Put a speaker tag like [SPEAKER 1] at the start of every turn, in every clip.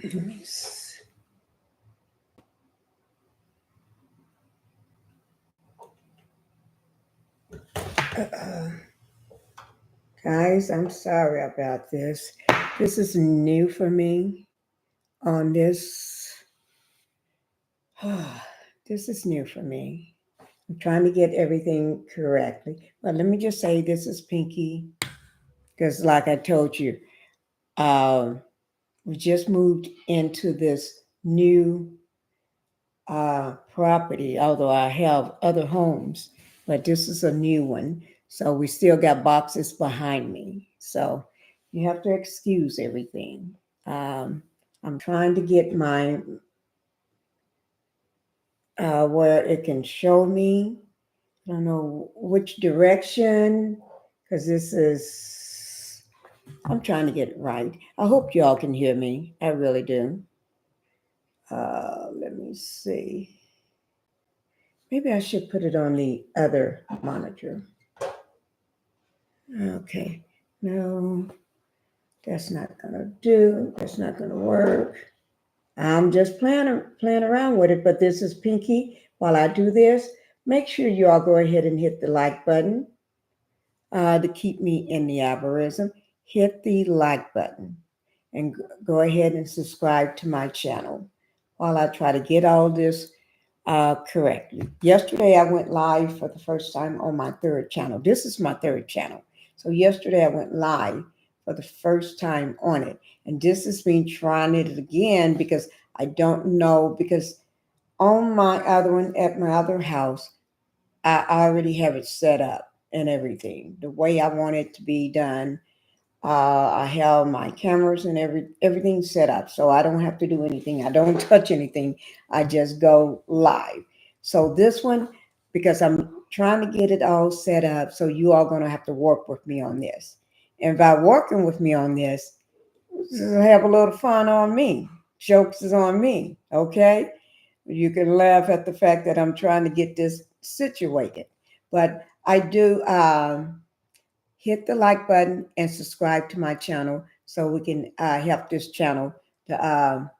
[SPEAKER 1] Let me see. Guys, I'm sorry about this. This is new for me on this. This is new for me. I'm trying to get everything correctly. But let me just say this is Pinkie, because like I told you, um, we just moved into this new property, although I have other homes, but this is a new one. So we still got boxes behind me. So you have to excuse everything. Um, I'm trying to get my where it can show me. I don't know which direction because this is. I'm trying to get it right. I hope y'all can hear me. I really do. Let me see. Maybe I should put it on the other monitor. Okay. No, that's not gonna do. That's not gonna work. I'm just playing around with it, but this is Pinkie. While I do this, make sure you all go ahead and hit the like button to keep me in the algorithm. Hit the like button and go ahead and subscribe to my channel while I try to get all this correctly. Yesterday, I went live for the first time on my third channel. This is my third channel. So yesterday, I went live for the first time on it. And this has been trying it again because I don't know, because on my other one at my other house, I already have it set up and everything the way I want it to be done. I have my cameras and everything set up, so I don't have to do anything. I don't touch anything. I just go live. So this one, because I'm trying to get it all set up, so you are going to have to work with me on this. And by working with me on this, have a little fun on me. Jokes is on me. Okay, you can laugh at the fact that I'm trying to get this situated, but I do. Hit the like button and subscribe to my channel so we can help this channel to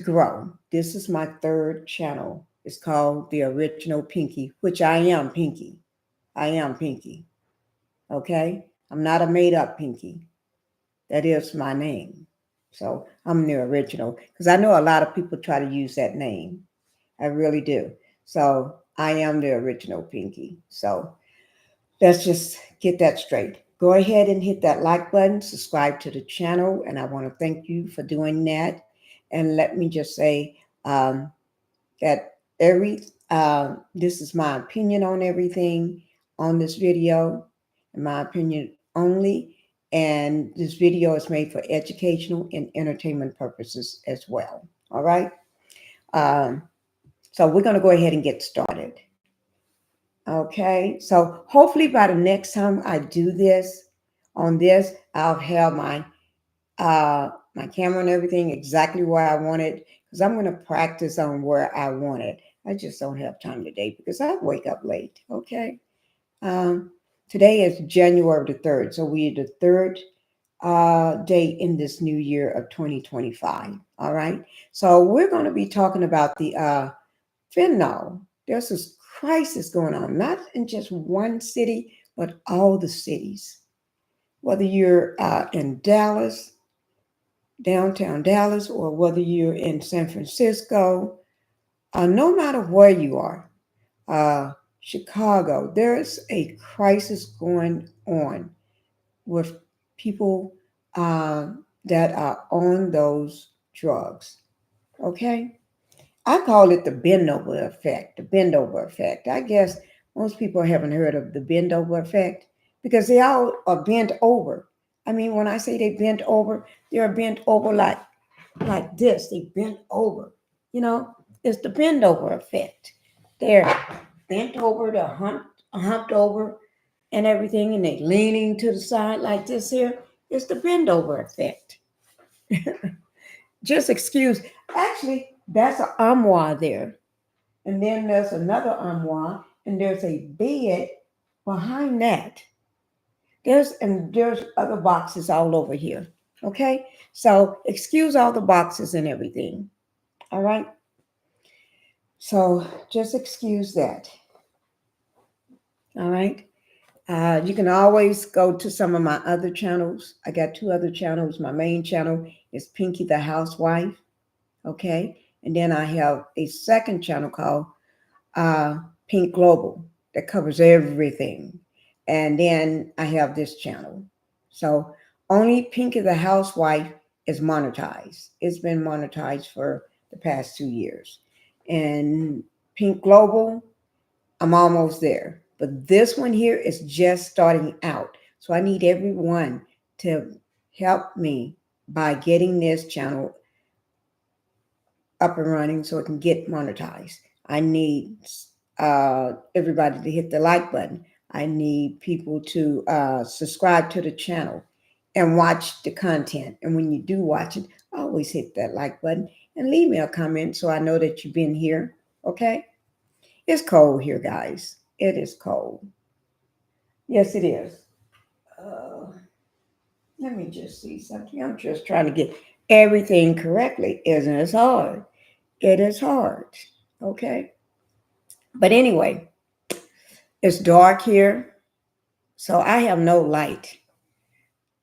[SPEAKER 1] grow. This is my third channel. It's called The Original Pinkie, which I am Pinkie. I am Pinkie. Okay? I'm not a made up Pinkie. That is my name. So I'm the original because I know a lot of people try to use that name. I really do. So I am the original Pinkie. So let's just get that straight. Go ahead and hit that like button, subscribe to the channel, and I want to thank you for doing that. And let me just say that this is my opinion on everything on this video, in my opinion only. And this video is made for educational and entertainment purposes as well. All right. Um, so we're going to go ahead and get started. Okay, so hopefully by the next time I do this on this, I'll have my camera and everything exactly where I want it because I'm going to practice on where I want it. I just don't have time today because I wake up late. Okay, um, today is January the 3rd, so we're the third day in this new year of 2025. All right, so we're going to be talking about the fentanyl. There's this crisis going on, not in just one city, but all the cities. Whether you're in Dallas, downtown Dallas, or whether you're in San Francisco, no matter where you are, uh, Chicago, there's a crisis going on with people that are on those drugs. Okay? I call it the bend over effect. The bend over effect. I guess most people haven't heard of the bend over effect because they all are bent over. I mean, when I say they bent over, they're bent over like this. They bent over. You know, it's the bend over effect. They're bent over, humped over, and everything, and they leaning to the side like this here. It's the bend over effect. Just excuse. Actually, that's an armoire there. And then there's another armoire, and there's a bed behind that. There's other boxes all over here. Okay? So excuse all the boxes and everything. All right? So just excuse that. All right? You can always go to some of my other channels. I got 2 other channels. My main channel is Pinkie the Housewife. Okay? And then I have a second channel called Pink Global that covers everything. And then I have this channel. So only Pinkie the Housewife is monetized. It's been monetized for the past 2 years. And Pink Global, I'm almost there. But this one here is just starting out. So I need everyone to help me by getting this channel up and running so it can get monetized. I need everybody to hit the like button. I need people to subscribe to the channel and watch the content. And when you do watch it, always hit that like button and leave me a comment so I know that you've been here. Okay? It's cold here, guys. It is cold. Yes, it is. Let me just see something. I'm just trying to get everything correctly. Isn't it hard? It is hard. Okay? But anyway, it's dark here, so I have no light.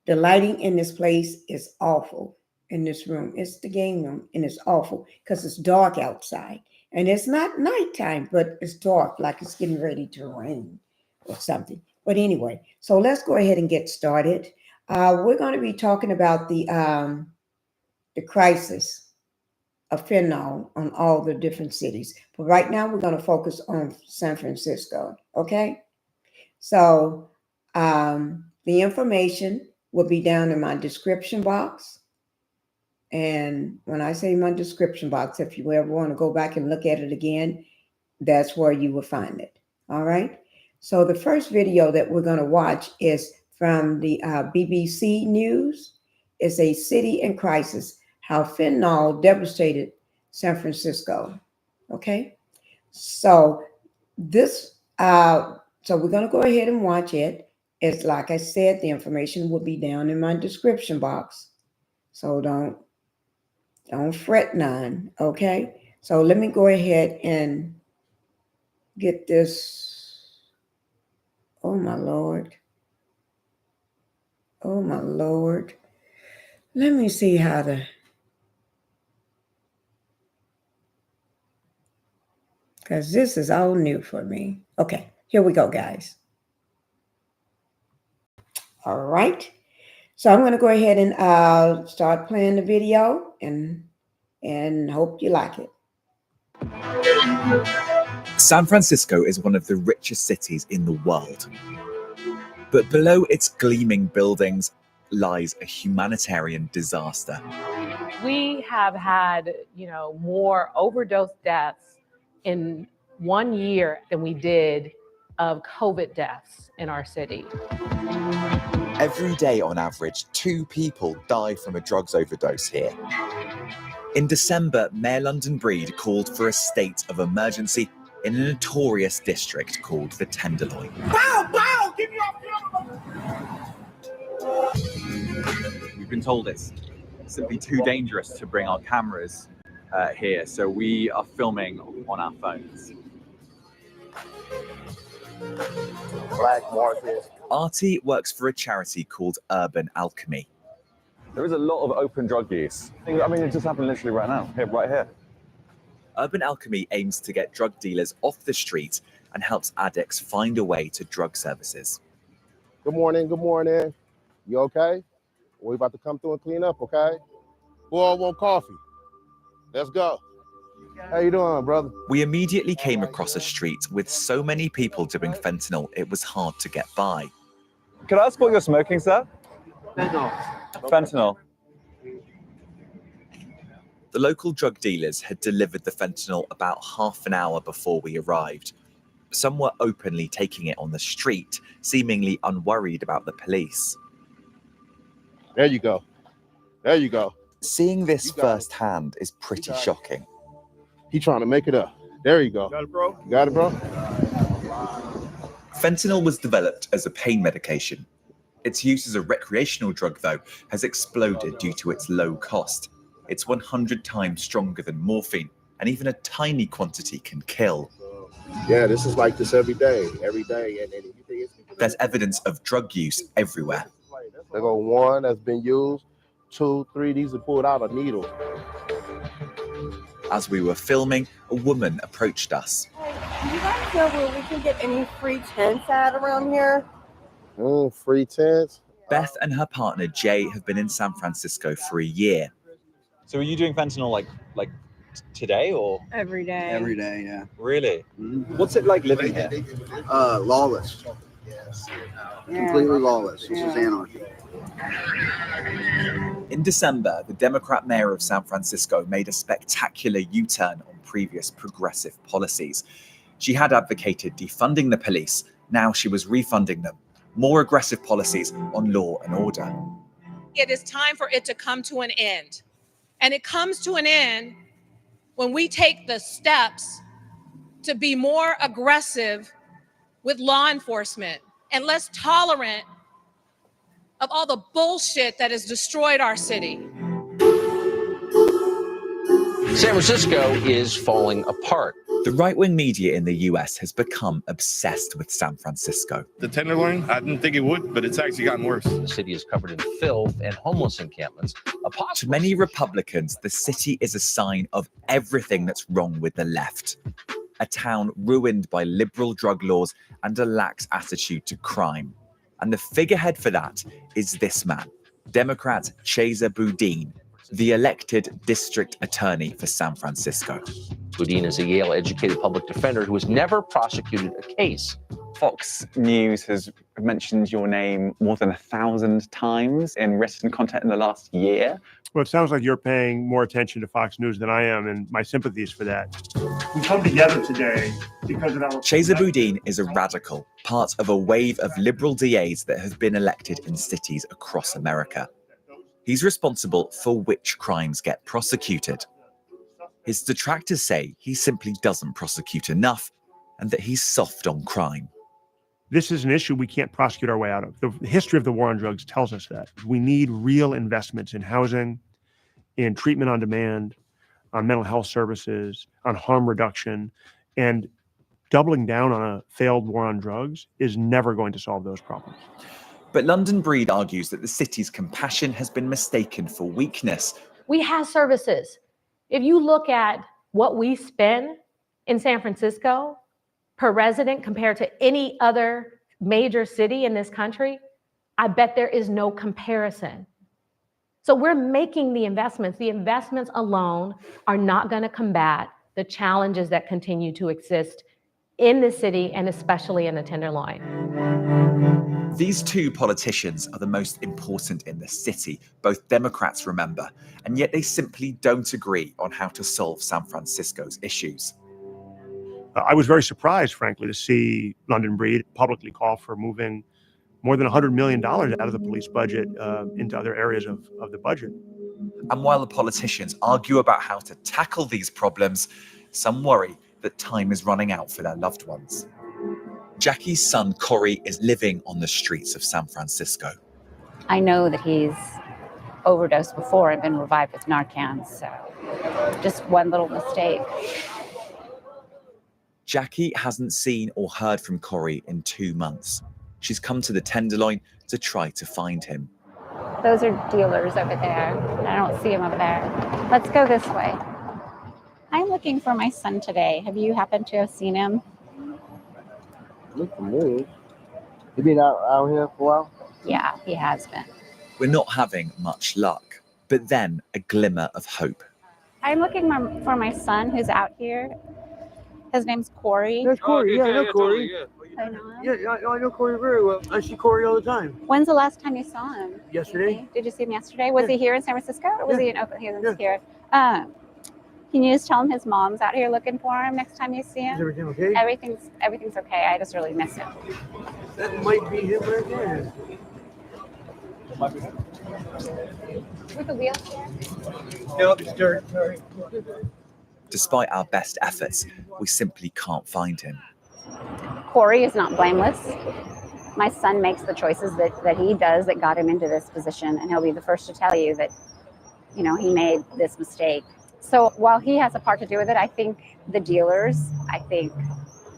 [SPEAKER 1] The lighting in this place is awful in this room. It's the game room, and it's awful because it's dark outside. And it's not nighttime, but it's dark, like it's getting ready to rain or something. But anyway, so let's go ahead and get started. We're going to be talking about the crisis of fentanyl on all the different cities. But right now, we're going to focus on San Francisco. Okay? So the information will be down in my description box. And when I say my description box, if you ever want to go back and look at it again, that's where you will find it. All right. So the first video that we're going to watch is from the BBC News. It's a city in crisis, how fentanyl devastated San Francisco. Okay. So this so we're going to go ahead and watch it. It's like I said, the information will be down in my description box. So don't fret none, okay? So let me go ahead and get this. Oh my Lord. Oh my Lord. Let me see how to. Because this is all new for me. Okay, here we go, guys. All right. So I'm going to go ahead and start playing the video and hope you like it.
[SPEAKER 2] San Francisco is one of the richest cities in the world. But below its gleaming buildings lies a humanitarian disaster.
[SPEAKER 3] We have had, more overdose deaths in 1 year than we did of COVID deaths in our city.
[SPEAKER 2] Every day, on average, 2 people die from a drugs overdose here. In December, Mayor London Breed called for a state of emergency in a notorious district called the Tenderloin.
[SPEAKER 4] Pow, pow, give me We've been told it's simply too dangerous to bring our cameras here, so we are filming on our phones.
[SPEAKER 5] Black market.
[SPEAKER 2] Artie works for a charity called Urban Alchemy.
[SPEAKER 4] There is a lot of open drug use. I mean, it just happened literally right now, right here.
[SPEAKER 2] Urban Alchemy aims to get drug dealers off the street and helps addicts find a way to drug services.
[SPEAKER 5] Good morning, good morning. You okay? We're about to come through and clean up, okay? Who all want coffee? Let's go. How you doing, brother?
[SPEAKER 2] We immediately came across a street with so many people doing fentanyl, it was hard to get by.
[SPEAKER 4] Could I ask what you're smoking, sir? Fentanyl.
[SPEAKER 2] The local drug dealers had delivered the fentanyl about half an hour before we arrived. Some were openly taking it on the street, seemingly unworried about the police.
[SPEAKER 5] There you go. There you go.
[SPEAKER 2] Seeing this firsthand is pretty shocking.
[SPEAKER 5] He trying to make it up. There you go.
[SPEAKER 4] Got it, bro?
[SPEAKER 5] You got it, bro?
[SPEAKER 2] Fentanyl was developed as a pain medication. Its use as a recreational drug, though, has exploded due to its low cost. It's 100 times stronger than morphine, and even a tiny quantity can kill.
[SPEAKER 5] Yeah, this is like this every day. And
[SPEAKER 2] There's evidence of drug use everywhere.
[SPEAKER 5] There go one that's been used, 2, 3, these are pulled out of needles.
[SPEAKER 2] As we were filming, a woman approached us.
[SPEAKER 6] Do you guys know where we can get any free tents at around here?
[SPEAKER 5] Free tents?
[SPEAKER 2] Beth and her partner Jay have been in San Francisco for a year.
[SPEAKER 4] So are you doing fentanyl like today or?
[SPEAKER 6] Every day.
[SPEAKER 7] Every day, yeah.
[SPEAKER 4] Really? What's it like living here?
[SPEAKER 7] Lawless. Completely lawless. This is anarchy.
[SPEAKER 2] In December, the Democrat mayor of San Francisco made a spectacular U-turn on previous progressive policies. She had advocated defunding the police. Now she was refunding them. More aggressive policies on law and order.
[SPEAKER 8] It is time for it to come to an end. And it comes to an end when we take the steps to be more aggressive with law enforcement and less tolerant of all the bullshit that has destroyed our city.
[SPEAKER 9] San Francisco is falling apart.
[SPEAKER 2] The right-wing media in the US has become obsessed with San Francisco.
[SPEAKER 10] The Tenderloin, I didn't think it would, but it's actually gotten worse.
[SPEAKER 9] The city is covered in filth and homeless encampments.
[SPEAKER 2] To many Republicans, the city is a sign of everything that's wrong with the left. A town ruined by liberal drug laws and a lax attitude to crime. And the figurehead for that is this man, Democrat Chesa Boudin, the elected district attorney for San Francisco.
[SPEAKER 9] Boudin is a Yale-educated public defender who has never prosecuted a case.
[SPEAKER 11] Fox News has mentioned your name more than 1,000 times in written content in the last year.
[SPEAKER 12] Well, it sounds like you're paying more attention to Fox News than I am, and my sympathies for that. We come together today because of our...
[SPEAKER 2] Chesa Boudin is a radical, part of a wave of liberal DAs that have been elected in cities across America. He's responsible for which crimes get prosecuted. His detractors say he simply doesn't prosecute enough and that he's soft on crime.
[SPEAKER 12] This is an issue we can't prosecute our way out of. The history of the war on drugs tells us that. We need real investments in housing, in treatment on demand, on mental health services, on harm reduction, and doubling down on a failed war on drugs is never going to solve those problems.
[SPEAKER 2] But London Breed argues that the city's compassion has been mistaken for weakness.
[SPEAKER 3] We have services. If you look at what we spend in San Francisco per resident compared to any other major city in this country, I bet there is no comparison. So we're making the investments. The investments alone are not going to combat the challenges that continue to exist in the city and especially in the Tenderloin.
[SPEAKER 2] These two politicians are the most important in the city, both Democrats, remember, and yet they simply don't agree on how to solve San Francisco's issues.
[SPEAKER 12] I was very surprised, frankly, to see London Breed publicly call for moving more than $100 million out of the police budget into other areas of the budget.
[SPEAKER 2] And while the politicians argue about how to tackle these problems, some worry that time is running out for their loved ones. Jackie's son, Corey, is living on the streets of San Francisco.
[SPEAKER 13] I know that he's overdosed before and been revived with Narcan, so just one little mistake.
[SPEAKER 2] Jackie hasn't seen or heard from Corey in 2 months. She's come to the Tenderloin to try to find him.
[SPEAKER 13] Those are dealers over there. I don't see them up there. Let's go this way. I'm looking for my son today. Have you happened to have seen him?
[SPEAKER 5] Look for me. You been out here for a while?
[SPEAKER 13] Yeah, he has been.
[SPEAKER 2] We're not having much luck, but then a glimmer of hope.
[SPEAKER 13] I'm looking for my son who's out here. His name's Corey.
[SPEAKER 14] That's Corey. I know Corey.
[SPEAKER 13] I know him.
[SPEAKER 14] Yeah, I know Corey very well. I see Corey all the time.
[SPEAKER 13] When's the last time you saw him?
[SPEAKER 14] Yesterday.
[SPEAKER 13] Did you see him yesterday? Was he here in San Francisco or was he in Oakland? He was here. Can you just tell him his mom's out here looking for him next time you see him?
[SPEAKER 14] Is everything okay?
[SPEAKER 13] Everything's okay. I just really miss him.
[SPEAKER 14] That might be him right there.
[SPEAKER 13] With the wheels here?
[SPEAKER 14] Yep, it's dirt. Sorry.
[SPEAKER 2] Despite our best efforts, we simply can't find him.
[SPEAKER 13] Corey is not blameless. My son makes the choices that he does that got him into this position, and he'll be the first to tell you that, you know, he made this mistake. So while he has a part to do with it, I think the dealers, I think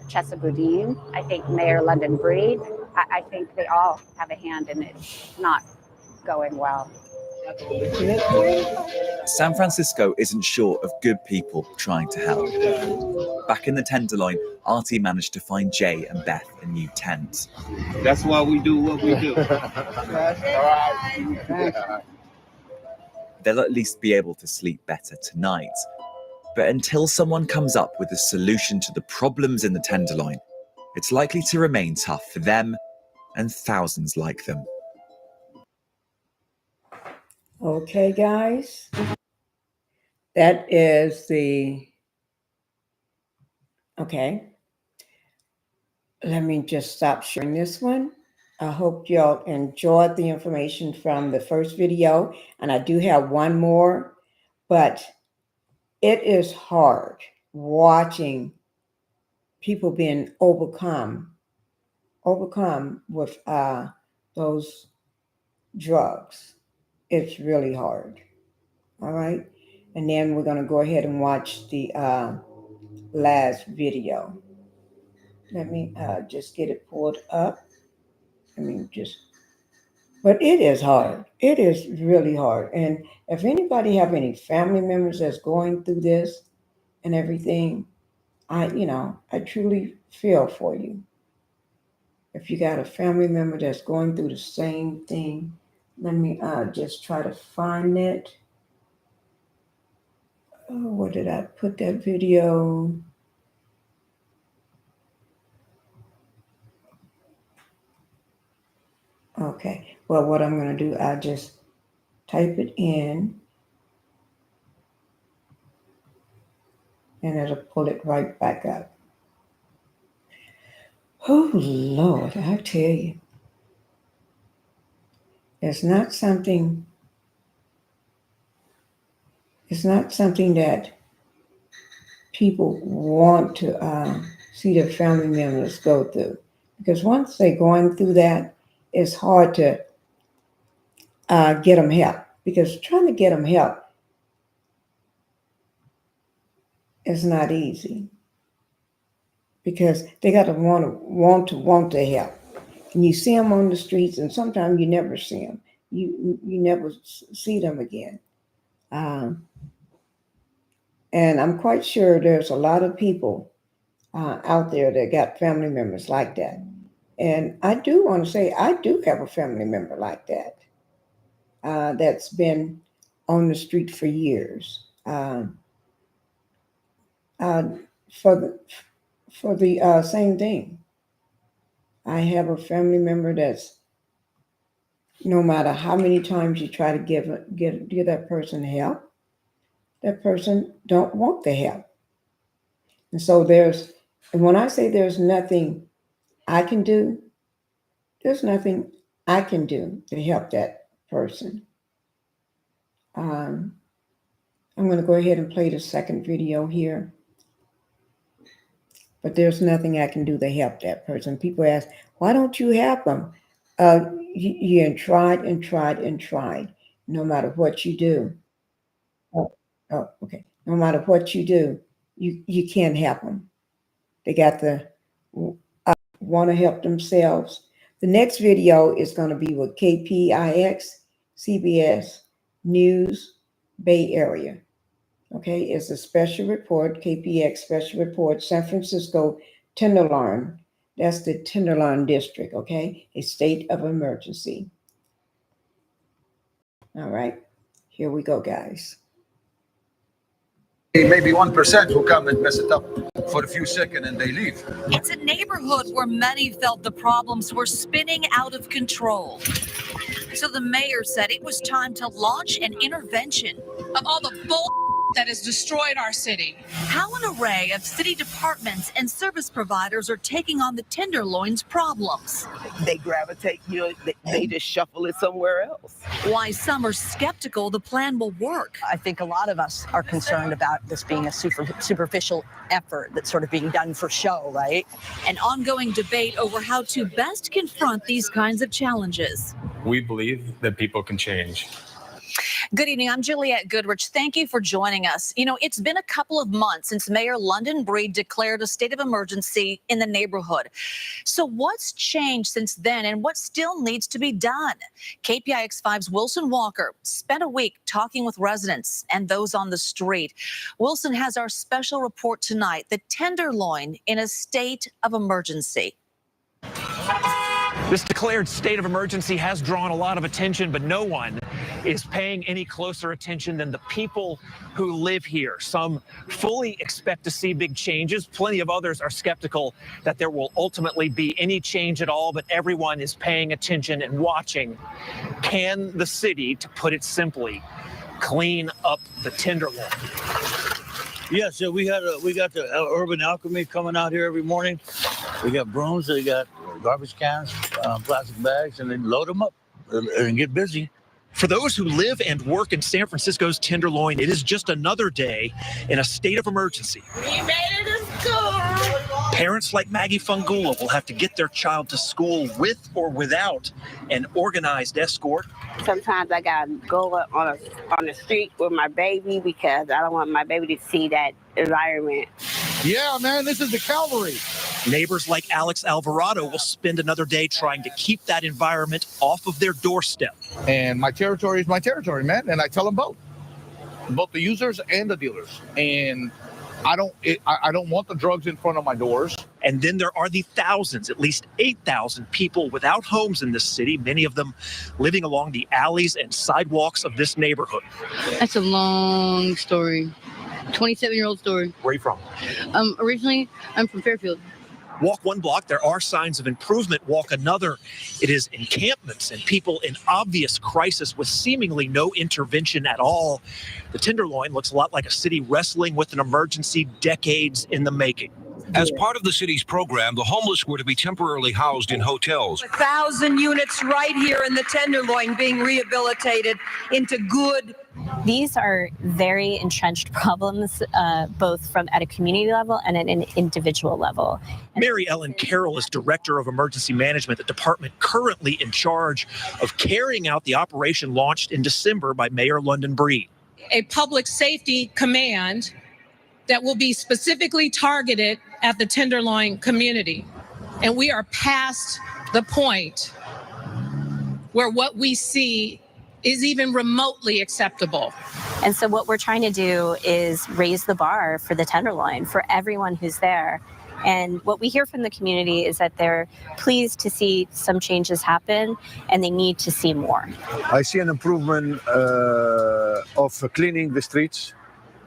[SPEAKER 13] Chesa Boudin, I think Mayor London Breed, I think they all have a hand in it not going well.
[SPEAKER 2] San Francisco isn't short of good people trying to help. Back in the Tenderloin, Artie managed to find Jay and Beth a new tent.
[SPEAKER 14] That's why we do what we do.
[SPEAKER 2] They'll at least be able to sleep better tonight. But until someone comes up with a solution to the problems in the Tenderloin, it's likely to remain tough for them and thousands like them.
[SPEAKER 1] Okay, guys. That is the... Okay. Let me just stop sharing this one. I hope y'all enjoyed the information from the first video. And I do have one more, but it is hard watching people being overcome with those drugs. It's really hard. All right. And then we're going to go ahead and watch the last video. Let me just get it pulled up. But it is hard. It is really hard. And if anybody have any family members that's going through this and everything, I truly feel for you. If you got a family member that's going through the same thing, let me just try to find it. Oh, where did I put that video? Okay, well, what I'm going to do, I'll just type it in and it'll pull it right back up. Oh, Lord, I tell you. It's not something that people want to see their family members go through. Because once they're going through that, it's hard to get them help. Because trying to get them help is not easy. Because they got to want to help. And you see them on the streets, and sometimes you never see them. You never see them again. And I'm quite sure there's a lot of people out there that got family members like that. And I do want to say, I do have a family member like that that's been on the street for years. For the same thing. I have a family member that's, no matter how many times you try to give that person help, that person don't want the help. And so and when I say there's nothing I can do, there's nothing I can do to help that person. I'm going to go ahead and play the second video here. But there's nothing I can do to help that person. People ask, why don't you help them? You tried and tried and tried. No matter what you do. Okay. No matter what you do, you can't help them. They got to want to help themselves. The next video is going to be with KPIX, CBS News, Bay Area. Okay, it's a special report, KPIX special report, San Francisco Tenderloin. That's the Tenderloin district, okay? A state of emergency. All right, here we go, guys.
[SPEAKER 15] Maybe 1% will come and mess it up for a few seconds and they leave.
[SPEAKER 16] It's a neighborhood where many felt the problems were spinning out of control. So the mayor said it was time to launch an intervention.
[SPEAKER 8] Of all the bull that has destroyed our city.
[SPEAKER 16] How an array of city departments and service providers are taking on the Tenderloin's problems.
[SPEAKER 17] They gravitate, they just shuffle it somewhere else.
[SPEAKER 16] Why some are skeptical the plan will work.
[SPEAKER 18] I think a lot of us are concerned about this being a superficial effort that's sort of being done for show, right?
[SPEAKER 16] An ongoing debate over how to best confront these kinds of challenges.
[SPEAKER 19] We believe that people can change.
[SPEAKER 16] Good evening. I'm Juliette Goodrich. Thank you for joining us. You know, it's been a couple of months since Mayor London Breed declared a state of emergency in the neighborhood. So what's changed since then and what still needs to be done? KPIX 5's Wilson Walker spent a week talking with residents and those on the street. Wilson has our special report tonight, the Tenderloin in a state of emergency.
[SPEAKER 20] This declared state of emergency has drawn a lot of attention, but no one is paying any closer attention than the people who live here. Some fully expect to see big changes. Plenty of others are skeptical that there will ultimately be any change at all, but everyone is paying attention and watching. Can the city, to put it simply, clean up the Tenderloin?
[SPEAKER 14] Yeah, so we got the urban alchemy coming out here every morning. We got brooms, they got garbage cans, plastic bags, and they load them up and get busy.
[SPEAKER 20] For those who live and work in San Francisco's Tenderloin, it is just another day in a state of emergency.
[SPEAKER 6] We made it to school.
[SPEAKER 20] Parents like Maggie Fungula will have to get their child to school with or without an organized escort.
[SPEAKER 21] Sometimes I gotta go on the street with my baby because I don't want my baby to see that environment.
[SPEAKER 22] Yeah, man, this is the cavalry.
[SPEAKER 20] Neighbors like Alex Alvarado will spend another day trying to keep that environment off of their doorstep.
[SPEAKER 22] And my territory is my territory, man, and I tell them both the users and the dealers. And I don't want the drugs in front of my doors.
[SPEAKER 20] And then there are the thousands, at least 8,000 people without homes in this city, many of them living along the alleys and sidewalks of this neighborhood.
[SPEAKER 23] That's a long story. 27-year-old story.
[SPEAKER 20] Where are you from?
[SPEAKER 23] Originally, I'm from Fairfield.
[SPEAKER 20] Walk one block, there are signs of improvement. Walk another, it is encampments and people in obvious crisis with seemingly no intervention at all. The Tenderloin looks a lot like a city wrestling with an emergency decades in the making.
[SPEAKER 24] As part of the city's program, the homeless were to be temporarily housed in hotels.
[SPEAKER 25] 1,000 units right here in the Tenderloin being rehabilitated into good.
[SPEAKER 26] These are very entrenched problems, both from at a community level and at an individual level.
[SPEAKER 20] Mary Ellen Carroll is Director of Emergency Management, the department currently in charge of carrying out the operation launched in December by Mayor London Breed.
[SPEAKER 8] A public safety command that will be specifically targeted at the Tenderloin community. And we are past the point where what we see is even remotely acceptable.
[SPEAKER 26] And so what we're trying to do is raise the bar for the Tenderloin, for everyone who's there. And what we hear from the community is that they're pleased to see some changes happen and they need to see more.
[SPEAKER 27] I see an improvement of cleaning the streets,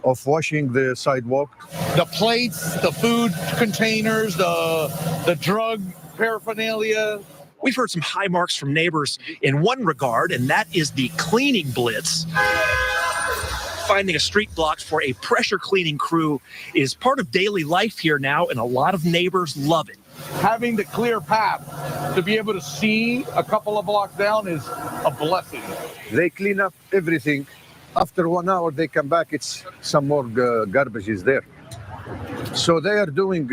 [SPEAKER 27] of washing the sidewalk.
[SPEAKER 22] The plates, the food containers, the drug paraphernalia.
[SPEAKER 20] We've heard some high marks from neighbors in one regard, and that is the cleaning blitz. Finding a street block for a pressure cleaning crew is part of daily life here now, and a lot of neighbors love it.
[SPEAKER 22] Having the clear path to be able to see a couple of blocks down is a blessing.
[SPEAKER 27] They clean up everything. After 1 hour, they come back, it's some more garbage is there. So they are doing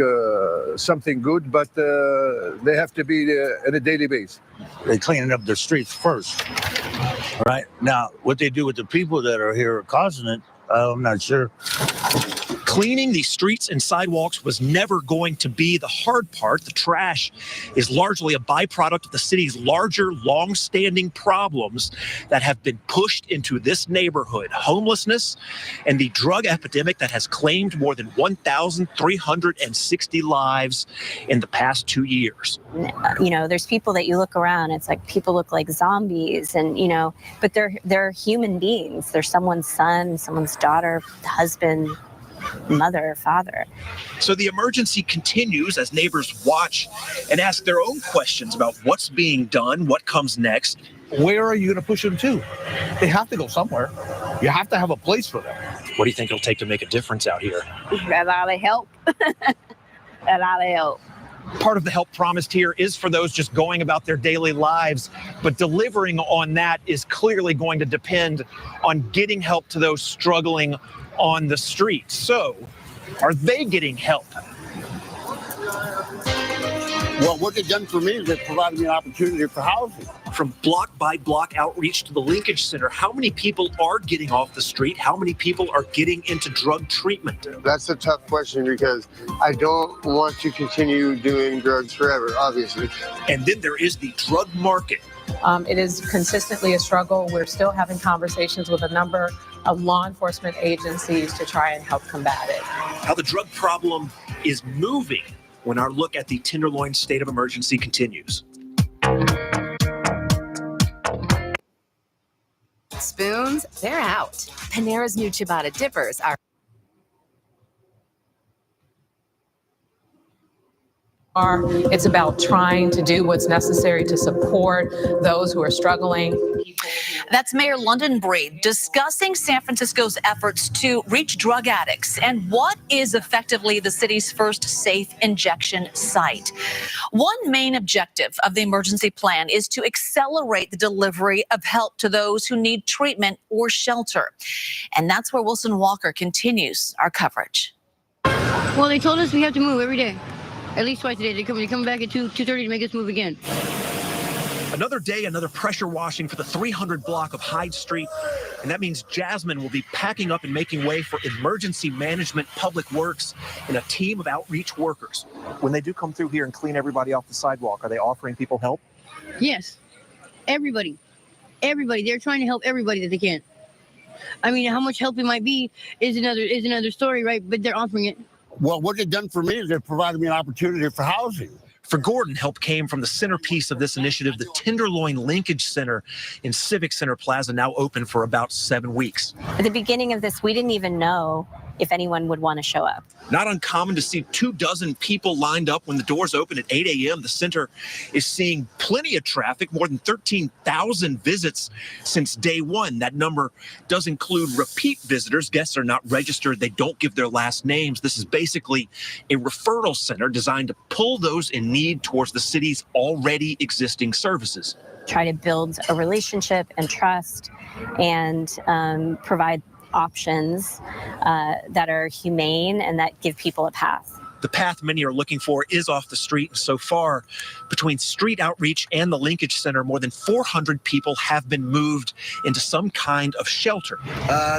[SPEAKER 27] something good, but they have to be on a daily basis.
[SPEAKER 14] They're cleaning up their streets first. All right. Now, what they do with the people that are here causing it, I'm not sure.
[SPEAKER 20] Cleaning the streets and sidewalks was never going to be the hard part. The trash is largely a byproduct of the city's larger, long-standing problems that have been pushed into this neighborhood. Homelessness and the drug epidemic that has claimed more than 1,360 lives in the past 2 years.
[SPEAKER 26] You know, there's people that you look around, it's like people look like zombies and, you know, but they're human beings. They're someone's son, someone's daughter, husband, mother, father.
[SPEAKER 20] So the emergency continues as neighbors watch and ask their own questions about what's being done, what comes next.
[SPEAKER 22] Where are you going to push them to? They have to go somewhere. You have to have a place for them.
[SPEAKER 20] What do you think it'll take to make a difference out here?
[SPEAKER 21] A lot of help. A lot of help.
[SPEAKER 20] Part of the help promised here is for those just going about their daily lives, but delivering on that is clearly going to depend on getting help to those struggling on the street. So, are they getting help?
[SPEAKER 3] Well, what they've done for me is they've provided me an opportunity for housing.
[SPEAKER 20] From block by block outreach to the linkage center, how many people are getting off the street? How many people are getting into drug treatment?
[SPEAKER 4] That's a tough question because I don't want to continue doing drugs forever, obviously.
[SPEAKER 20] And then there is the drug market.
[SPEAKER 7] It is consistently a struggle. We're still having conversations with a number of law enforcement agencies to try and help combat it.
[SPEAKER 20] How the drug problem is moving when our look at the Tenderloin state of emergency continues.
[SPEAKER 9] Spoons, they're out. Panera's new ciabatta dippers are.
[SPEAKER 7] It's about trying to do what's necessary to support those who are struggling.
[SPEAKER 16] That's Mayor London Breed discussing San Francisco's efforts to reach drug addicts and what is effectively the city's first safe injection site. One main objective of the emergency plan is to accelerate the delivery of help to those who need treatment or shelter. And that's where Wilson Walker continues our coverage.
[SPEAKER 23] Well, they told us we have to move every day. At least twice a day. They come back at 2:30 to make us move again.
[SPEAKER 20] Another day, another pressure washing for the 300 block of Hyde Street. And that means Jasmine will be packing up and making way for emergency management, public works, and a team of outreach workers. When they do come through here and clean everybody off the sidewalk, are they offering people help?
[SPEAKER 23] Yes. Everybody. They're trying to help everybody that they can. I mean, how much help it might be is another story, right? But they're offering it.
[SPEAKER 3] Well, what they've done for me is they've provided me an opportunity for housing.
[SPEAKER 20] For Gordon, help came from the centerpiece of this initiative, the Tenderloin Linkage Center in Civic Center Plaza, now open for about 7 weeks.
[SPEAKER 26] At the beginning of this, we didn't even know if anyone would want to show up.
[SPEAKER 20] Not uncommon to see 24 people lined up when the doors open at 8 a.m. The center is seeing plenty of traffic, more than 13,000 visits since day one. That number does include repeat visitors. Guests are not registered. They don't give their last names. This is basically a referral center designed to pull those in need towards the city's already existing services.
[SPEAKER 26] Try to build a relationship and trust and provide options that are humane and that give people a path.
[SPEAKER 20] The path many are looking for is off the street. So far, between street outreach and the linkage center, more than 400 people have been moved into some kind of shelter.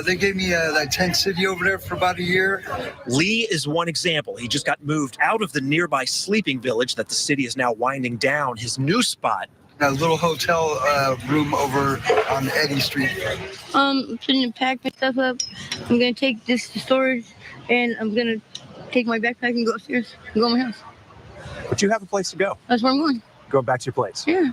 [SPEAKER 27] They gave me that tent city over there for about a year.
[SPEAKER 20] Lee is one example. He just got moved out of the nearby sleeping village that the city is now winding down. His new spot,
[SPEAKER 27] A little hotel room over on Eddy Street.
[SPEAKER 23] I'm trying to pack my stuff up. I'm gonna take this to storage, and I'm gonna take my backpack and go upstairs and go to my house.
[SPEAKER 20] But you have a place to go.
[SPEAKER 23] That's where I'm going.
[SPEAKER 20] Go back to your place.
[SPEAKER 23] Yeah.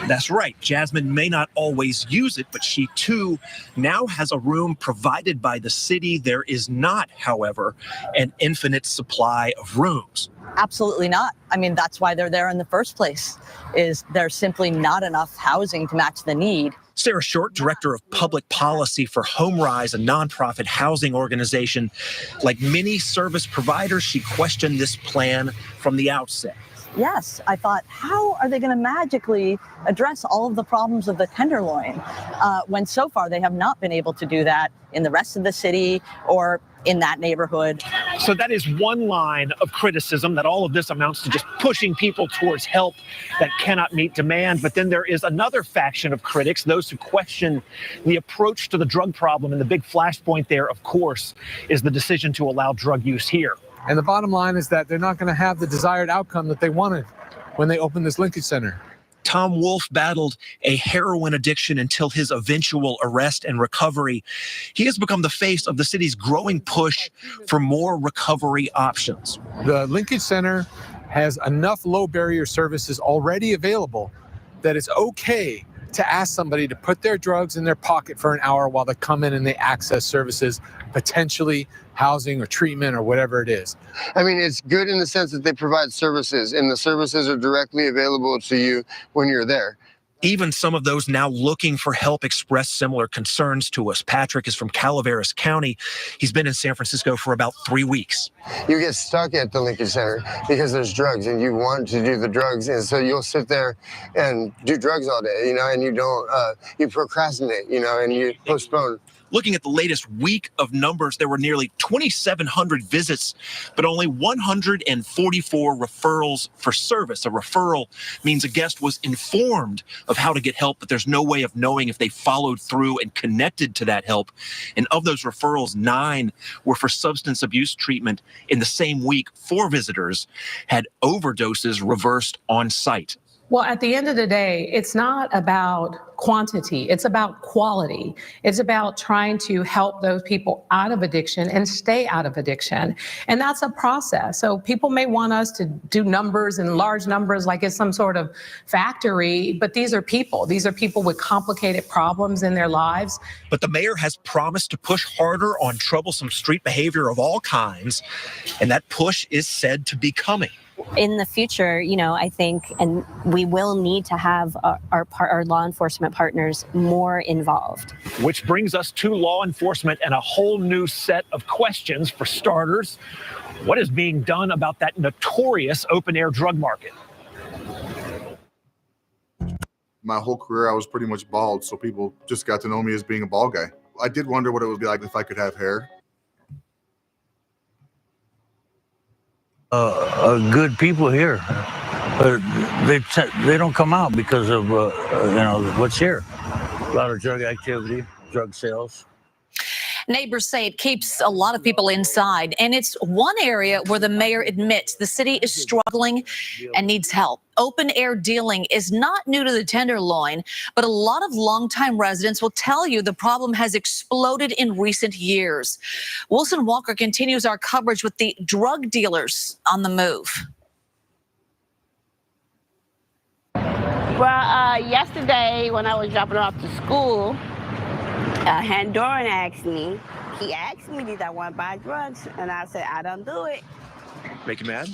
[SPEAKER 20] That's right. Jasmine may not always use it, but she too now has a room provided by the city. There is not, however, an infinite supply of rooms.
[SPEAKER 18] Absolutely not. I mean, that's why they're there in the first place, is there's simply not enough housing to match the need.
[SPEAKER 20] Sarah Short, Director of Public Policy for HomeRise, a nonprofit housing organization. Like many service providers, she questioned this plan from the outset.
[SPEAKER 18] Yes, I thought, how are they going to magically address all of the problems of the Tenderloin when so far they have not been able to do that in the rest of the city or in that neighborhood?
[SPEAKER 20] So that is one line of criticism, that all of this amounts to just pushing people towards help that cannot meet demand. But then there is another faction of critics, those who question the approach to the drug problem. And the big flashpoint there, of course, is the decision to allow drug use here.
[SPEAKER 10] And the bottom line is that they're not going to have the desired outcome that they wanted when they opened this linkage center.
[SPEAKER 20] Tom Wolfe battled a heroin addiction until his eventual arrest and recovery. He has become the face of the city's growing push for more recovery options.
[SPEAKER 10] The linkage center has enough low barrier services already available that it's okay to ask somebody to put their drugs in their pocket for an hour while they come in and they access services, potentially housing or treatment or whatever it is.
[SPEAKER 4] I mean, it's good in the sense that they provide services, and the services are directly available to you when you're there.
[SPEAKER 20] Even some of those now looking for help express similar concerns to us. Patrick is from Calaveras County. He's been in San Francisco for about 3 weeks.
[SPEAKER 4] You get stuck at the linkage center because there's drugs and you want to do the drugs. And so you'll sit there and do drugs all day, and you don't, you procrastinate, and you postpone.
[SPEAKER 20] Looking at the latest week of numbers, there were nearly 2,700 visits, but only 144 referrals for service. A referral means a guest was informed of how to get help, but there's no way of knowing if they followed through and connected to that help. And of those referrals, 9 were for substance abuse treatment. In the same week, 4 visitors had overdoses reversed on site.
[SPEAKER 7] Well, at the end of the day, it's not about quantity. It's about quality. It's about trying to help those people out of addiction and stay out of addiction. And that's a process. So people may want us to do numbers and large numbers like it's some sort of factory, but these are people. These are people with complicated problems in their lives.
[SPEAKER 20] But the mayor has promised to push harder on troublesome street behavior of all kinds, and that push is said to be coming.
[SPEAKER 26] In the future, I think, and we will need to have our law enforcement partners more involved.
[SPEAKER 20] Which brings us to law enforcement and a whole new set of questions. For starters, what is being done about that notorious open-air drug market?
[SPEAKER 1] My whole career, I was pretty much bald, so people just got to know me as being a bald guy. I did wonder what it would be like if I could have hair.
[SPEAKER 14] Good people here, but they don't come out because of what's here. A lot of drug activity, drug sales.
[SPEAKER 16] Neighbors say it keeps a lot of people inside, and it's one area where the mayor admits the city is struggling and needs help. Open air dealing is not new to the Tenderloin, but a lot of longtime residents will tell you the problem has exploded in recent years. Wilson Walker continues our coverage with the drug dealers on the move.
[SPEAKER 21] Well, yesterday when I was dropping off to school, Honduran asked me, did I want to buy drugs? And I said, I don't do it.
[SPEAKER 20] Make you mad?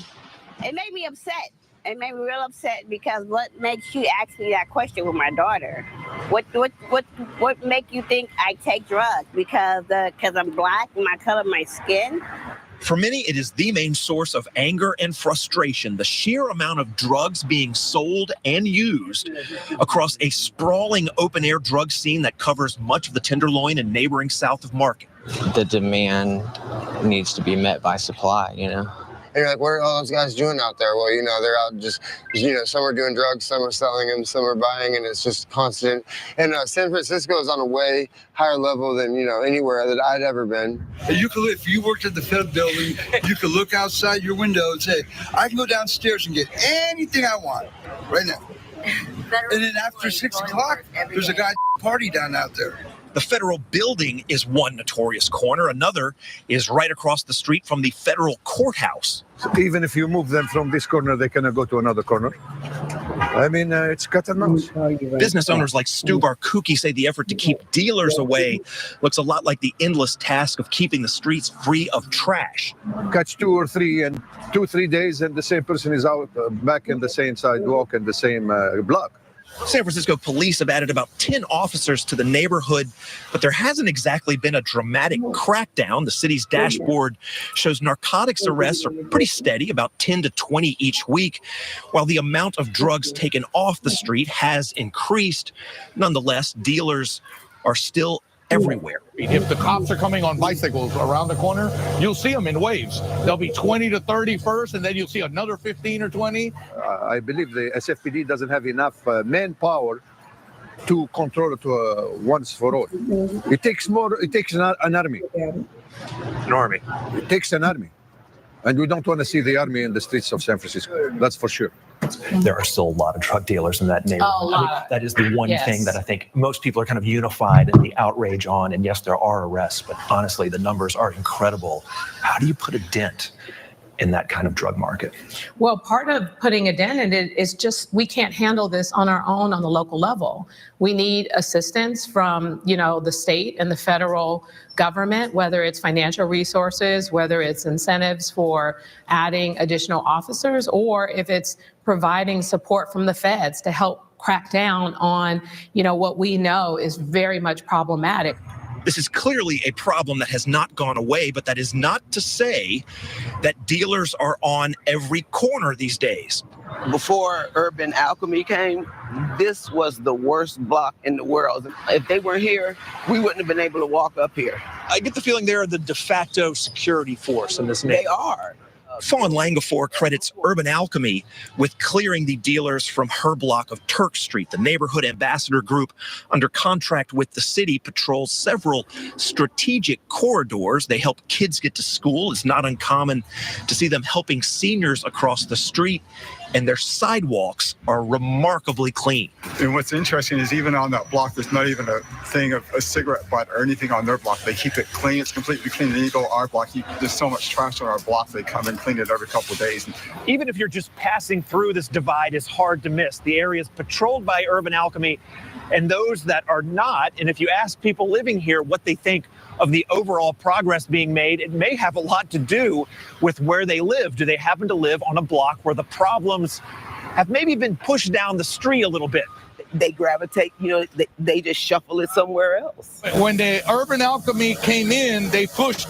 [SPEAKER 21] It made me upset. It made me real upset because what makes you ask me that question with my daughter? What make you think I take drugs? Because I'm black and my color of my skin?
[SPEAKER 20] For many, it is the main source of anger and frustration, the sheer amount of drugs being sold and used across a sprawling open-air drug scene that covers much of the Tenderloin and neighboring south of Market.
[SPEAKER 2] The demand needs to be met by supply,
[SPEAKER 4] And you're like, what are all those guys doing out there? Well, they're out just, some are doing drugs, some are selling them, some are buying, and it's just constant. And San Francisco is on a way higher level than, anywhere that I'd ever been.
[SPEAKER 5] If you worked at the Fed building, you could look outside your window and say, I can go downstairs and get anything I want right now. And then after 6 o'clock, there's a guy party down out there.
[SPEAKER 20] The federal building is one notorious corner. Another is right across the street from the federal courthouse.
[SPEAKER 27] So even if you move them from this corner, they cannot go to another corner. I mean, it's cut and mouse.
[SPEAKER 20] Business owners like Stu Barkuki say the effort to keep dealers away looks a lot like the endless task of keeping the streets free of trash.
[SPEAKER 27] Catch 2 or 3 and 2-3 days, and the same person is out back in the same sidewalk and the same block.
[SPEAKER 20] San Francisco police have added about 10 officers to the neighborhood, but there hasn't exactly been a dramatic crackdown. The city's dashboard shows narcotics arrests are pretty steady, about 10 to 20 each week, while the amount of drugs taken off the street has increased. Nonetheless, dealers are still everywhere.
[SPEAKER 22] If the cops are coming on bicycles around the corner, you'll see them in waves. There'll be 20 to 30 first, and then you'll see another 15 or 20.
[SPEAKER 27] I believe the SFPD doesn't have enough manpower to control it once for all. It takes more. It takes an army.
[SPEAKER 20] An army.
[SPEAKER 27] It takes an army. And we don't want to see the army in the streets of San Francisco. That's for sure.
[SPEAKER 11] There are still a lot of drug dealers in that neighborhood.
[SPEAKER 7] Oh, a lot.
[SPEAKER 11] That is the one thing that I think most people are kind of unified in the outrage on. And yes, there are arrests, but honestly, the numbers are incredible. How do you put a dent in that kind of drug market?
[SPEAKER 7] Well, part of putting a dent in it is just we can't handle this on our own on the local level. We need assistance from, the state and the federal government, whether it's financial resources, whether it's incentives for adding additional officers, or if it's providing support from the feds to help crack down on, what we know is very much problematic.
[SPEAKER 6] This is clearly a problem that has not gone away, but that is not to say that dealers are on every corner these days.
[SPEAKER 12] Before Urban Alchemy came, this was the worst block in the world. If they weren't here, we wouldn't have been able to walk up here.
[SPEAKER 6] I get the feeling they're the de facto security force in this neighborhood.
[SPEAKER 12] They are.
[SPEAKER 6] Fawn Langafor credits Urban Alchemy with clearing the dealers from her block of Turk Street. The neighborhood ambassador group, under contract with the city, patrols several strategic corridors. They help kids get to school. It's not uncommon to see them helping seniors across the street, and their sidewalks are remarkably clean.
[SPEAKER 13] And what's interesting is even on that block, there's not even a thing of a cigarette butt or anything on their block. They keep it clean. It's completely clean. And then you go our block, there's so much trash on our block. They come and clean it every couple of days.
[SPEAKER 20] Even if you're just passing through, this divide is hard to miss. The area is patrolled by Urban Alchemy, and those that are not, and if you ask people living here what they think of the overall progress being made, it may have a lot to do with where they live. Do they happen to live on a block where the problems have maybe been pushed down the street a little bit?
[SPEAKER 12] They gravitate, they just shuffle it somewhere else.
[SPEAKER 22] When the Urban Alchemy came in, they pushed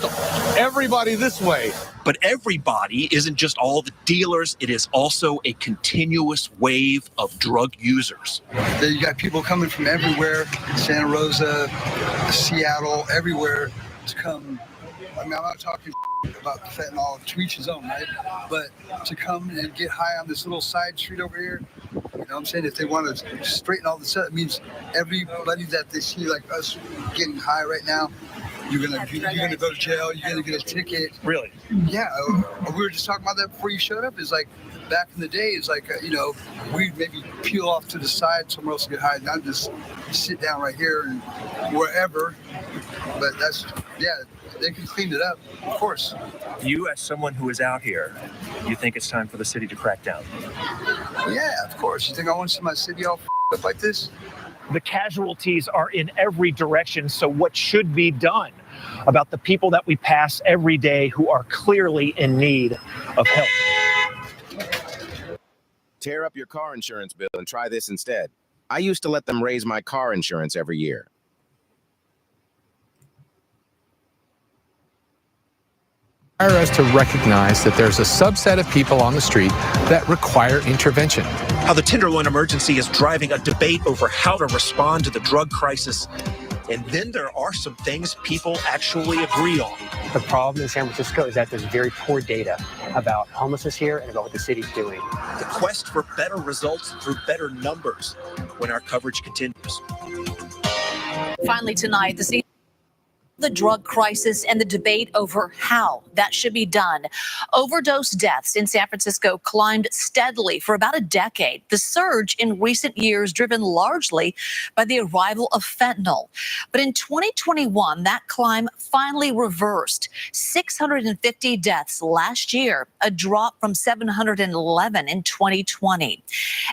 [SPEAKER 22] everybody this way.
[SPEAKER 6] But everybody isn't just all the dealers. It is also a continuous wave of drug users.
[SPEAKER 5] You got people coming from everywhere, Santa Rosa, Seattle, everywhere to come. I mean, I'm not talking about fentanyl, to each his own, right? But to come and get high on this little side street over here, you know what I'm saying? If they want to straighten all this up, it means everybody that they see like us getting high right now, you're gonna go to jail, you're gonna get a ticket.
[SPEAKER 20] Really?
[SPEAKER 5] Yeah, we were just talking about that before you showed up. It's like back in the day, it's like we'd maybe peel off to the side somewhere else to get high, not just sit down right here and wherever. But they can clean it up, of course.
[SPEAKER 11] You, as someone who is out here, you think it's time for the city to crack down?
[SPEAKER 5] Yeah, of course. You think I want to see my city all up like this?
[SPEAKER 20] The casualties are in every direction, so what should be done about the people that we pass every day who are clearly in need of help?
[SPEAKER 15] Tear up your car insurance bill and try this instead. I used to let them raise my car insurance every year.
[SPEAKER 10] Require us to recognize that there's a subset of people on the street that require intervention.
[SPEAKER 6] How the Tenderloin emergency is driving a debate over how to respond to the drug crisis. And then there are some things people actually agree on.
[SPEAKER 17] The problem in San Francisco is that there's very poor data about homelessness here and about what the city's doing.
[SPEAKER 6] The quest for better results through better numbers when our coverage continues.
[SPEAKER 16] Finally tonight, the drug crisis and the debate over how that should be done. Overdose deaths in San Francisco climbed steadily for about a decade. The surge in recent years driven largely by the arrival of fentanyl. But in 2021, that climb finally reversed. 650 deaths last year, a drop from 711 in 2020.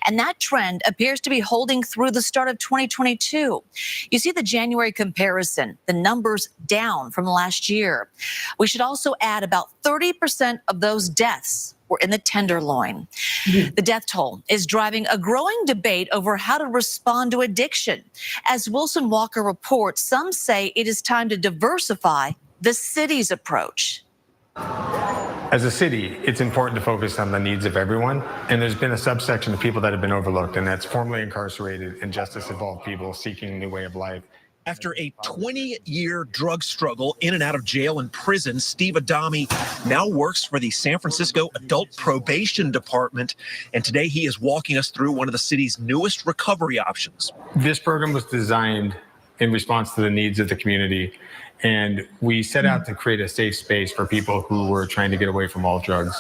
[SPEAKER 16] And that trend appears to be holding through the start of 2022. You see the January comparison, the numbers down from last year. We should also add about 30% of those deaths were in the Tenderloin. The death toll is driving a growing debate over how to respond to addiction. As Wilson Walker reports, some say it is time to diversify the city's approach.
[SPEAKER 19] As a city, it's important to focus on the needs of everyone, and there's been a subsection of people that have been overlooked, and that's formerly incarcerated and justice-involved people seeking a new way of life.
[SPEAKER 6] After a 20-year drug struggle in and out of jail and prison, Steve Adami now works for the San Francisco Adult Probation Department, and today he is walking us through one of the city's newest recovery options.
[SPEAKER 19] This program was designed in response to the needs of the community, and we set out to create a safe space for people who were trying to get away from all drugs.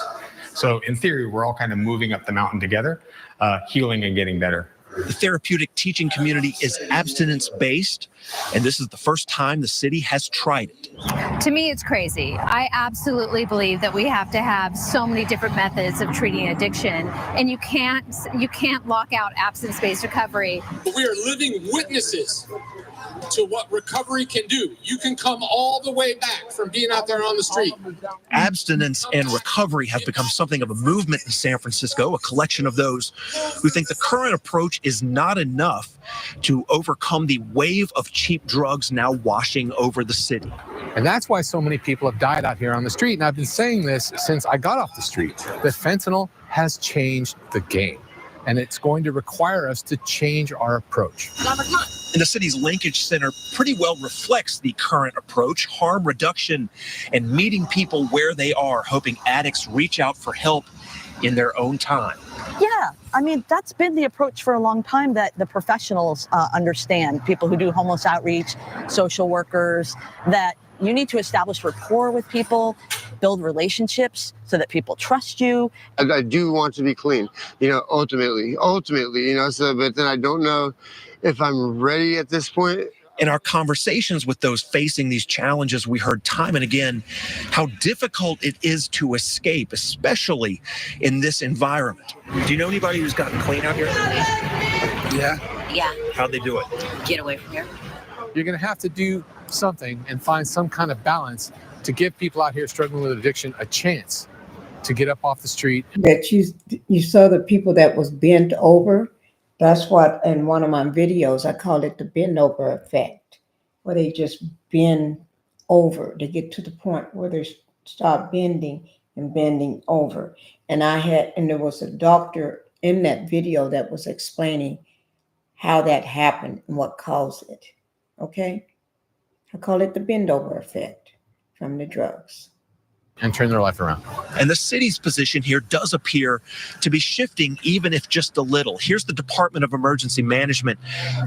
[SPEAKER 19] So in theory, we're all kind of moving up the mountain together, healing and getting better.
[SPEAKER 6] The therapeutic teaching community is abstinence-based, and this is the first time the city has tried it.
[SPEAKER 3] To me, it's crazy. I absolutely believe that we have to have so many different methods of treating addiction, and you can't lock out abstinence-based recovery.
[SPEAKER 8] We are living witnesses to what recovery can do. You can come all the way back from being out there on the street.
[SPEAKER 6] Abstinence and recovery have become something of a movement in San Francisco, a collection of those who think the current approach is not enough to overcome the wave of cheap drugs now washing over the city.
[SPEAKER 10] And that's why so many people have died out here on the street. And I've been saying this since I got off the street, that fentanyl has changed the game. And it's going to require us to change our approach.
[SPEAKER 6] And the city's linkage center pretty well reflects the current approach: harm reduction and meeting people where they are, hoping addicts reach out for help in their own time.
[SPEAKER 9] Yeah, I mean, that's been the approach for a long time that the professionals understand, people who do homeless outreach, social workers, that you need to establish rapport with people, build relationships so that people trust you.
[SPEAKER 4] I do want to be clean, ultimately, so, but then I don't know if I'm ready at this point.
[SPEAKER 6] In our conversations with those facing these challenges, we heard time and again how difficult it is to escape, especially in this environment. Do you know anybody who's gotten clean out here?
[SPEAKER 10] Yeah.
[SPEAKER 16] Yeah.
[SPEAKER 6] How'd they do it?
[SPEAKER 16] Get away from here.
[SPEAKER 10] You're going to have to do something and find some kind of balance to give people out here struggling with addiction a chance to get up off the street.
[SPEAKER 18] That you saw the people that was bent over. That's what, in one of my videos, I call it the bend over effect, where they just bend over. They get to the point where they start bending and bending over. And there was a doctor in that video that was explaining how that happened and what caused it. Okay? I call it the bend over effect from the drugs.
[SPEAKER 10] And turn their life around.
[SPEAKER 6] And the city's position here does appear to be shifting, even if just a little. Here's the Department of Emergency Management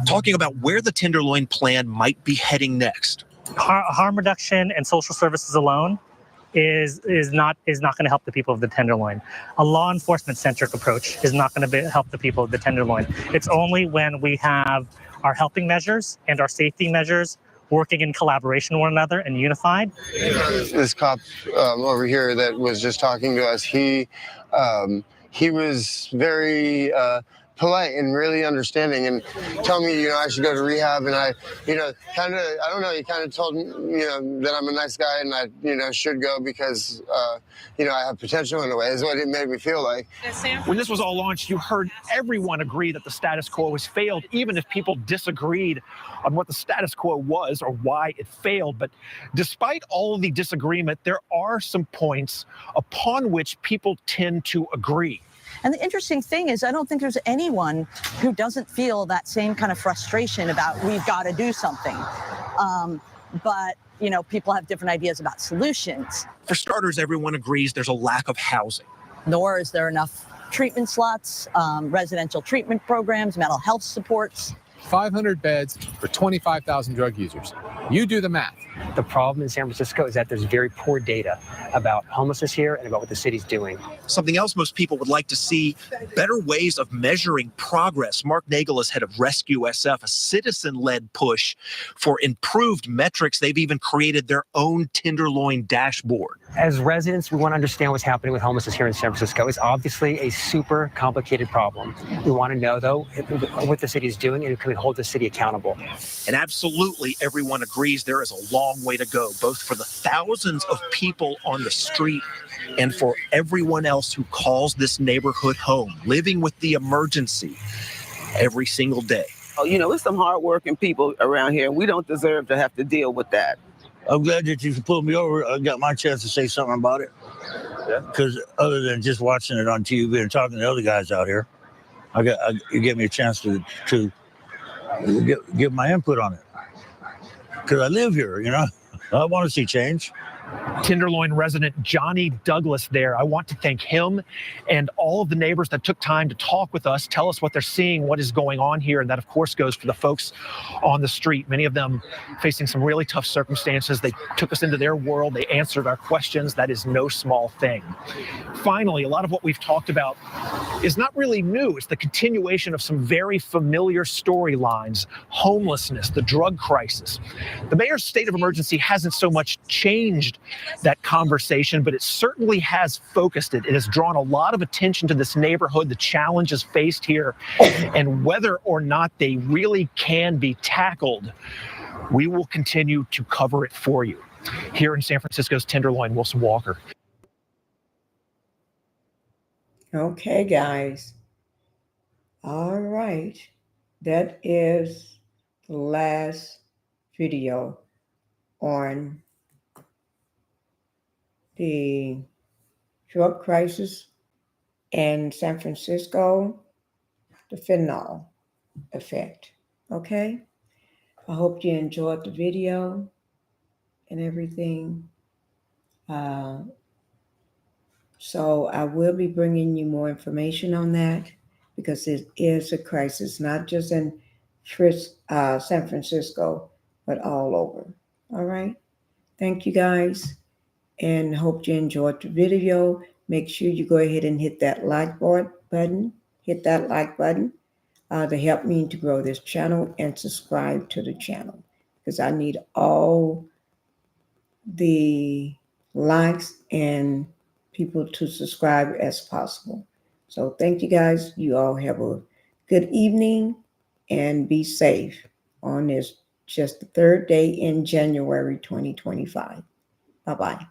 [SPEAKER 6] talking about where the Tenderloin plan might be heading next.
[SPEAKER 23] Harm reduction and social services alone is not going to help the people of the Tenderloin. A law enforcement centric approach is not going to help the people of the Tenderloin. It's only when we have our helping measures and our safety measures working in collaboration with one another and unified.
[SPEAKER 4] This cop over here that was just talking to us, he was very polite and really understanding and told me, I should go to rehab. And I, he kind of told me, that I'm a nice guy and I, should go because, I have potential in a way, is what it made me feel like.
[SPEAKER 20] When this was all launched, you heard everyone agree that the status quo has failed, even if people disagreed on what the status quo was or why it failed. But despite all of the disagreement, there are some points upon which people tend to agree.
[SPEAKER 9] And the interesting thing is, I don't think there's anyone who doesn't feel that same kind of frustration about we've got to do something. But, people have different ideas about solutions.
[SPEAKER 6] For starters, everyone agrees there's a lack of housing.
[SPEAKER 9] Nor is there enough treatment slots, residential treatment programs, mental health supports.
[SPEAKER 10] 500 beds for 25,000 drug users. You do the math.
[SPEAKER 17] The problem in San Francisco is that there's very poor data about homelessness here and about what the city's doing.
[SPEAKER 6] Something else most people would like to see: better ways of measuring progress. Mark Nagel is head of Rescue SF, a citizen-led push for improved metrics. They've even created their own Tenderloin dashboard.
[SPEAKER 17] As residents, we want to understand what's happening with homelessness here in San Francisco. It's obviously a super complicated problem. We want to know, though, what the city is doing and can we hold the city accountable.
[SPEAKER 6] And absolutely everyone agrees there is a long way to go, both for the thousands of people on the street and for everyone else who calls this neighborhood home, living with the emergency every single day.
[SPEAKER 12] Oh, it's some hardworking people around here, and we don't deserve to have to deal with that.
[SPEAKER 14] I'm glad that you pulled me over. I got my chance to say something about it. Because other than just watching it on TV and talking to other guys out here, you gave me a chance to give my input on it. Because I live here, I want to see change.
[SPEAKER 20] Tenderloin resident Johnny Douglas there. I want to thank him and all of the neighbors that took time to talk with us, tell us what they're seeing, what is going on here. And that, of course, goes for the folks on the street, many of them facing some really tough circumstances. They took us into their world. They answered our questions. That is no small thing. Finally, a lot of what we've talked about is not really new. It's the continuation of some very familiar storylines: homelessness, the drug crisis. The mayor's state of emergency hasn't so much changed that conversation, but it certainly has focused it. It has drawn a lot of attention to this neighborhood, the challenges faced here, and whether or not they really can be tackled. We will continue to cover it for you. Here in San Francisco's Tenderloin, Wilson Walker.
[SPEAKER 18] Okay, guys. All right. That is the last video on the drug crisis in San Francisco, the fentanyl effect. Okay? I hope you enjoyed the video and everything. So I will be bringing you more information on that, because it is a crisis, not just in San Francisco, but all over. All right. Thank you, guys, and hope you enjoyed the video. Make sure you go ahead and hit that like button. Hit that like button to help me to grow this channel, and subscribe to the channel, because I need all the likes and people to subscribe as possible. So thank you, guys. You all have a good evening and be safe on this just the third day in January 2025. Bye-bye.